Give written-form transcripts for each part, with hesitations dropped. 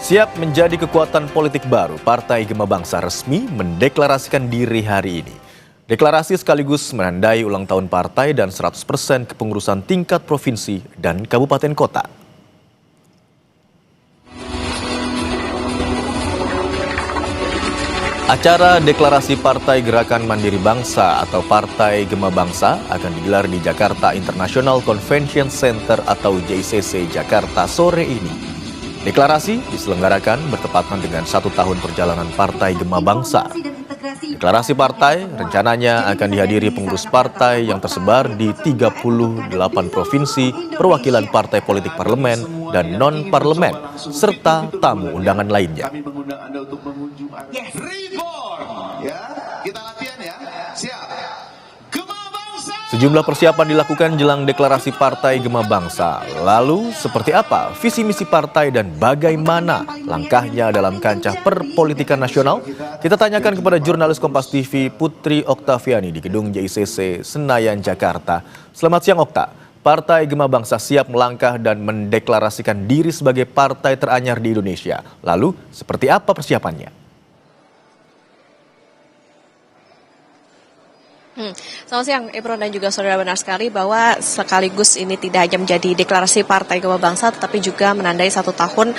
Siap menjadi kekuatan politik baru, Partai Gema Bangsa resmi mendeklarasikan diri hari ini. Deklarasi sekaligus menandai ulang tahun partai dan 100% kepengurusan tingkat provinsi dan kabupaten kota. Acara deklarasi Partai Gerakan Mandiri Bangsa atau Partai Gema Bangsa akan digelar di Jakarta International Convention Center atau JCC Jakarta sore ini. Deklarasi diselenggarakan bertepatan dengan 1 tahun perjalanan Partai Gema Bangsa. Deklarasi partai rencananya akan dihadiri pengurus partai yang tersebar di 38 provinsi, perwakilan partai politik parlemen dan non-parlemen, serta tamu undangan lainnya. Sejumlah persiapan dilakukan jelang deklarasi Partai Gema Bangsa. Lalu, seperti apa visi misi partai dan bagaimana langkahnya dalam kancah perpolitikan nasional? Kita tanyakan kepada jurnalis Kompas TV Putri Oktaviani di gedung JCC Senayan, Jakarta. Selamat siang, Okta. Partai Gema Bangsa siap melangkah dan mendeklarasikan diri sebagai partai teranyar di Indonesia. Lalu, seperti apa persiapannya? Selamat siang, Ebron dan juga saudara, benar sekali bahwa sekaligus ini tidak hanya menjadi deklarasi Partai Gema Bangsa, tetapi juga menandai 1 tahun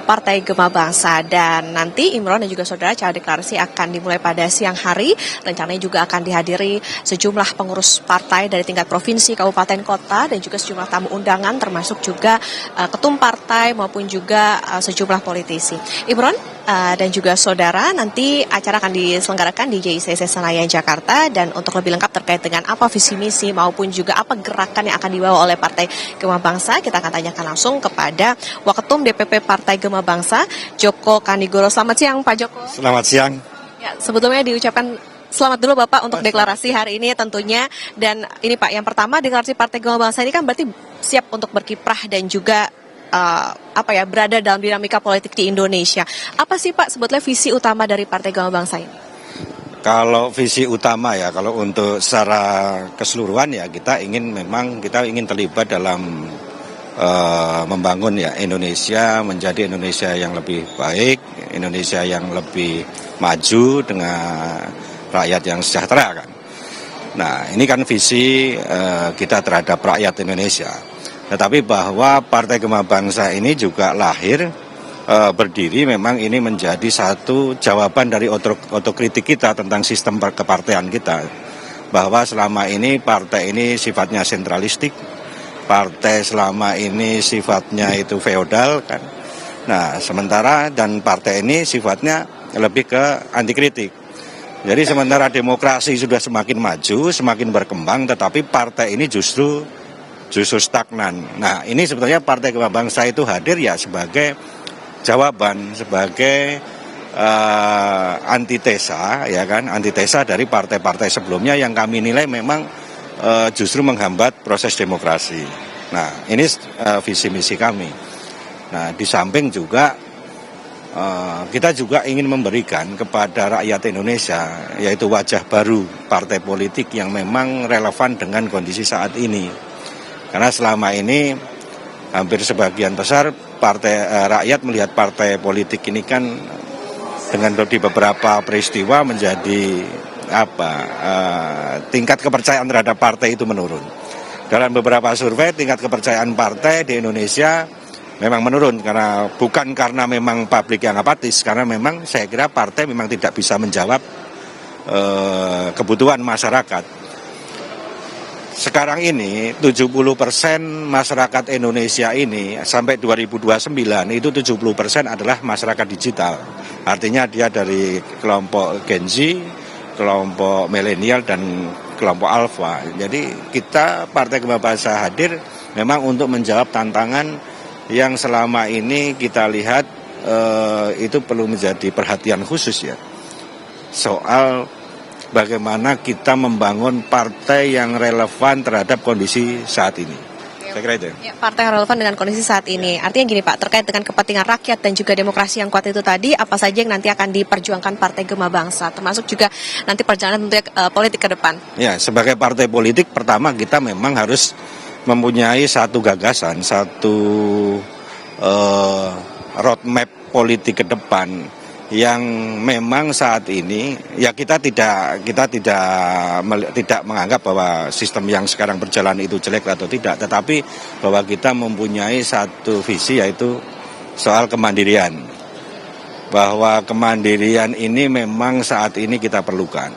Partai Gema Bangsa. Dan nanti Imron dan juga saudara, acara deklarasi akan dimulai pada siang hari. Rencananya juga akan dihadiri sejumlah pengurus partai dari tingkat provinsi, kabupaten, kota, dan juga sejumlah tamu undangan, termasuk juga ketum partai maupun juga sejumlah politisi. Imron dan juga saudara, nanti acara akan diselenggarakan di JCC Senayan, Jakarta, dan untuk lebih lengkap terkait dengan apa visi misi maupun juga apa gerakan yang akan dibawa oleh Partai Gema Bangsa, kita akan tanyakan langsung kepada Waketum DPP Partai Gema Bangsa, Joko Kanigoro. Selamat siang, Pak Joko. Selamat siang. Ya, sebelumnya diucapkan selamat dulu Bapak untuk deklarasi hari ini tentunya. Dan ini Pak, yang pertama deklarasi Partai Gema Bangsa ini kan berarti siap untuk berkiprah dan juga berada dalam dinamika politik di Indonesia. Apa sih Pak sebetulnya visi utama dari Partai Gema Bangsa ini? Kalau visi utama ya, kalau untuk secara keseluruhan ya kita ingin terlibat dalam membangun ya Indonesia menjadi Indonesia yang lebih baik, Indonesia yang lebih maju dengan rakyat yang sejahtera kan. Nah ini kan visi kita terhadap rakyat Indonesia. Tetapi bahwa Partai Gema Bangsa ini juga lahir berdiri memang ini menjadi satu jawaban dari otokritik kita tentang sistem kepartean kita, bahwa selama ini partai ini sifatnya sentralistik, partai selama ini sifatnya itu feodal kan. Nah sementara dan partai ini sifatnya lebih ke anti kritik. Jadi sementara demokrasi sudah semakin maju, semakin berkembang, tetapi partai ini justru stagnan. Nah ini sebetulnya Partai Gema Bangsa itu hadir ya sebagai jawaban, sebagai antitesa dari partai-partai sebelumnya yang kami nilai memang justru menghambat proses demokrasi. Nah ini visi misi kami. Nah di samping juga kita juga ingin memberikan kepada rakyat Indonesia yaitu wajah baru partai politik yang memang relevan dengan kondisi saat ini. Karena selama ini hampir sebagian besar rakyat melihat partai politik ini kan dengan di beberapa peristiwa menjadi tingkat kepercayaan terhadap partai itu menurun. Dalam beberapa survei tingkat kepercayaan partai di Indonesia memang menurun bukan karena memang publik yang apatis, karena memang saya kira partai memang tidak bisa menjawab kebutuhan masyarakat. Sekarang ini 70% masyarakat Indonesia ini sampai 2029 itu 70% adalah masyarakat digital. Artinya dia dari kelompok Gen Z, kelompok milenial dan kelompok alfa. Jadi kita Partai Gema Bangsa hadir memang untuk menjawab tantangan yang selama ini kita lihat itu perlu menjadi perhatian khusus ya. Soal bagaimana kita membangun partai yang relevan terhadap kondisi saat ini. Saya kira itu. Ya, partai yang relevan dengan kondisi saat ini. Artinya gini Pak, terkait dengan kepentingan rakyat dan juga demokrasi yang kuat itu tadi, apa saja yang nanti akan diperjuangkan Partai Gema Bangsa, termasuk juga nanti perjalanan tentunya politik ke depan? Ya, sebagai partai politik, pertama kita memang harus mempunyai satu gagasan, satu roadmap politik ke depan yang memang saat ini ya kita tidak menganggap bahwa sistem yang sekarang berjalan itu jelek atau tidak, tetapi bahwa kita mempunyai satu visi, yaitu soal kemandirian. Bahwa kemandirian ini memang saat ini kita perlukan.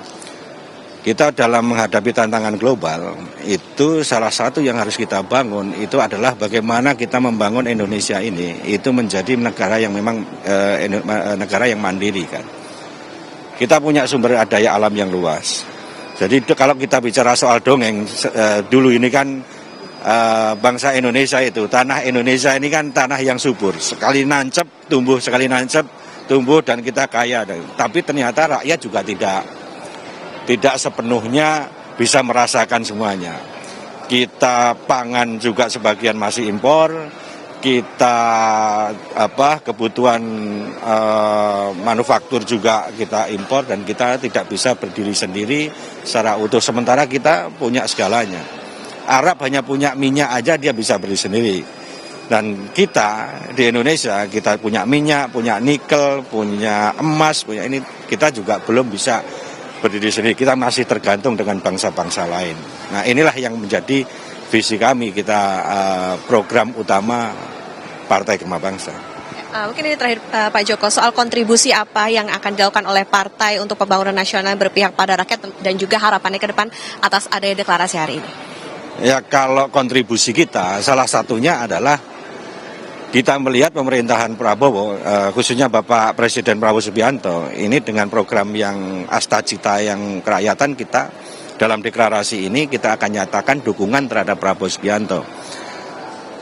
Kita dalam menghadapi tantangan global, itu salah satu yang harus kita bangun itu adalah bagaimana kita membangun Indonesia ini itu menjadi negara yang memang negara yang mandiri kan. Kita punya sumber daya alam yang luas. Jadi kalau kita bicara soal dongeng, dulu ini kan bangsa Indonesia itu, tanah Indonesia ini kan tanah yang subur. Sekali nancep tumbuh, sekali nancep tumbuh, dan kita kaya. Tapi ternyata rakyat juga tidak sepenuhnya bisa merasakan semuanya. Kita pangan juga sebagian masih impor, kita kebutuhan manufaktur juga kita impor, dan kita tidak bisa berdiri sendiri secara utuh. Sementara kita punya segalanya. Arab hanya punya minyak aja dia bisa berdiri sendiri. Dan kita di Indonesia, kita punya minyak, punya nikel, punya emas, punya ini, kita juga belum bisa berdiri sendiri. Kita masih tergantung dengan bangsa-bangsa lain. Nah, inilah yang menjadi visi kami, kita program utama Partai Gema Bangsa. Mungkin ini terakhir Pak Joko, soal kontribusi apa yang akan dilakukan oleh partai untuk pembangunan nasional berpihak pada rakyat, dan juga harapannya ke depan atas adanya deklarasi hari ini. Ya, kalau kontribusi kita salah satunya adalah kita melihat pemerintahan Prabowo, khususnya Bapak Presiden Prabowo Subianto, ini dengan program yang Astacita yang kerakyatan, kita dalam deklarasi ini kita akan nyatakan dukungan terhadap Prabowo Subianto.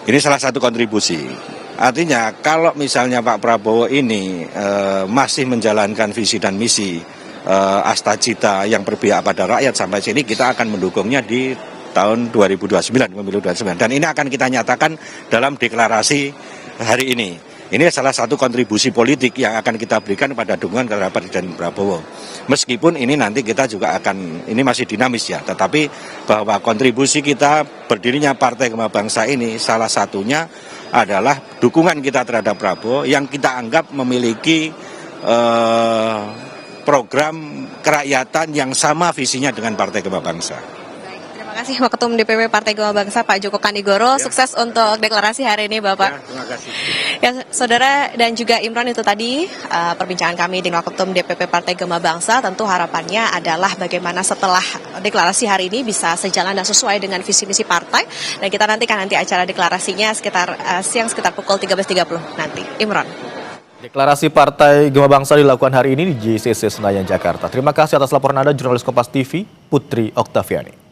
Ini salah satu kontribusi. Artinya kalau misalnya Pak Prabowo ini masih menjalankan visi dan misi Astacita yang berpihak pada rakyat sampai sini, kita akan mendukungnya di tahun 2029, pemilu 2029. Dan ini akan kita nyatakan dalam deklarasi hari ini. Ini salah satu kontribusi politik yang akan kita berikan pada dukungan terhadap Presiden Prabowo. Meskipun ini nanti kita juga akan, ini masih dinamis ya, tetapi bahwa kontribusi kita berdirinya Partai Gema Bangsa ini salah satunya adalah dukungan kita terhadap Prabowo yang kita anggap memiliki program kerakyatan yang sama visinya dengan Partai Gema Bangsa. Terima kasih Waketum DPP Partai Gema Bangsa Pak Joko Kanigoro. Ya. Sukses untuk deklarasi hari ini Bapak. Ya, terima kasih. Ya, Saudara dan juga Imron, itu tadi perbincangan kami dengan Waketum DPP Partai Gema Bangsa. Tentu harapannya adalah bagaimana setelah deklarasi hari ini bisa sejalan dan sesuai dengan visi misi partai. Dan kita nantikan acara deklarasinya sekitar siang sekitar pukul 13.30 nanti. Imron. Deklarasi Partai Gema Bangsa dilakukan hari ini di JCC Senayan, Jakarta. Terima kasih atas laporan Anda, jurnalis Kompas TV, Putri Oktaviani.